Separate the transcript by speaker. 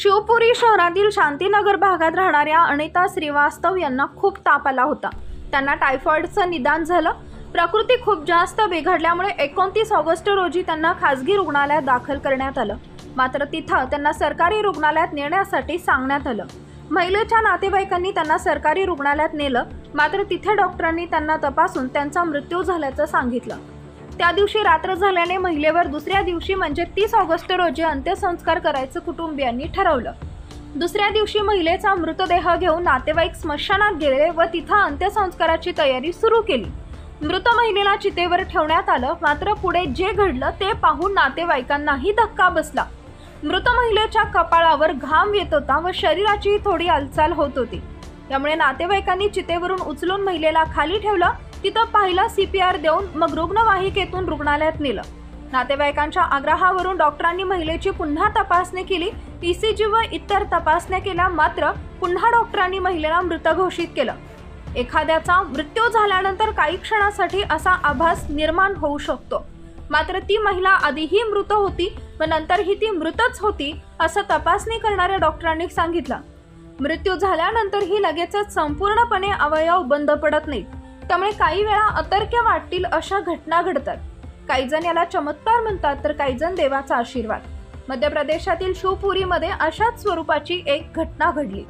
Speaker 1: शिवपुरी शहरातील शांतीनगर भागात राहणाऱ्या अनिता श्रीवास्तव यांना खूप ताप आला होता। त्यांना टायफॉइडचं निदान झालं। प्रकृती खूप जास्त बिघडल्यामुळे 29 ऑगस्ट रोजी त्यांना खासगी रुग्णालयात दाखल करण्यात आलं। मात्र तिथं त्यांना सरकारी रुग्णालयात नेण्यासाठी सांगण्यात आलं। महिलेच्या नातेवाईकांनी त्यांना सरकारी रुग्णालयात नेलं, मात्र तिथे डॉक्टरांनी त्यांना तपासून त्यांचा मृत्यू झाल्याचं सांगितलं। त्या दिवशी रात्र झाल्याने महिलेवर दुसऱ्या दिवशी म्हणजे 30 ऑगस्ट रोजी अंत्यसंस्कार करायचं कुटुंबियांनी ठरवलं। दुसऱ्या दिवशी महिलेचा मृतदेह घेऊन नातेवाईक स्मशानात गेले व तिथं अंत्यसंस्काराची तयारी सुरू केली। मृत महिलेला चितेवर ठेवण्यात आलं, मात्र पुढे जे घडलं ते पाहून नातेवाईकांनाही धक्का बसला। मृत महिलेच्या कपाळावर घाम येत होता व शरीराची थोडी हालचाल होत होती। त्यामुळे नातेवाईकांनी चितेवरून उचलून महिलेला खाली ठेवलं। तिथं पाहिलं CPR देऊन मग रुग्णवाहिकेतून रुग्णालयात नेलं। नातेवाईकांच्या आग्रहावरून डॉक्टरांनी महिलेची पुन्हा तपासणी केली। ECG व इतर तपासण्या केल्या, मात्र पुन्हा डॉक्टरांनी महिलेला मृत घोषित केलं। एखाद्याचा मृत्यू झाल्यानंतर काही क्षणासाठी असा आभास निर्माण होऊ शकतो, मात्र ती महिला आधीही मृत होती व नंतरही ती मृतच होती असं तपासणी करणाऱ्या डॉक्टरांनी सांगितलं। मृत्यू झाल्यानंतरही लगेचच संपूर्णपणे अवयव बंद पडत नाहीत, त्यामुळे काही वेळा अतर्क्य वाटतील अशा घटना घडतात। काही जण याला चमत्कार म्हणतात, तर काही जण देवाचा आशीर्वाद। मध्य प्रदेशातील शिवपुरीमध्ये अशाच स्वरूपाची एक घटना घडली।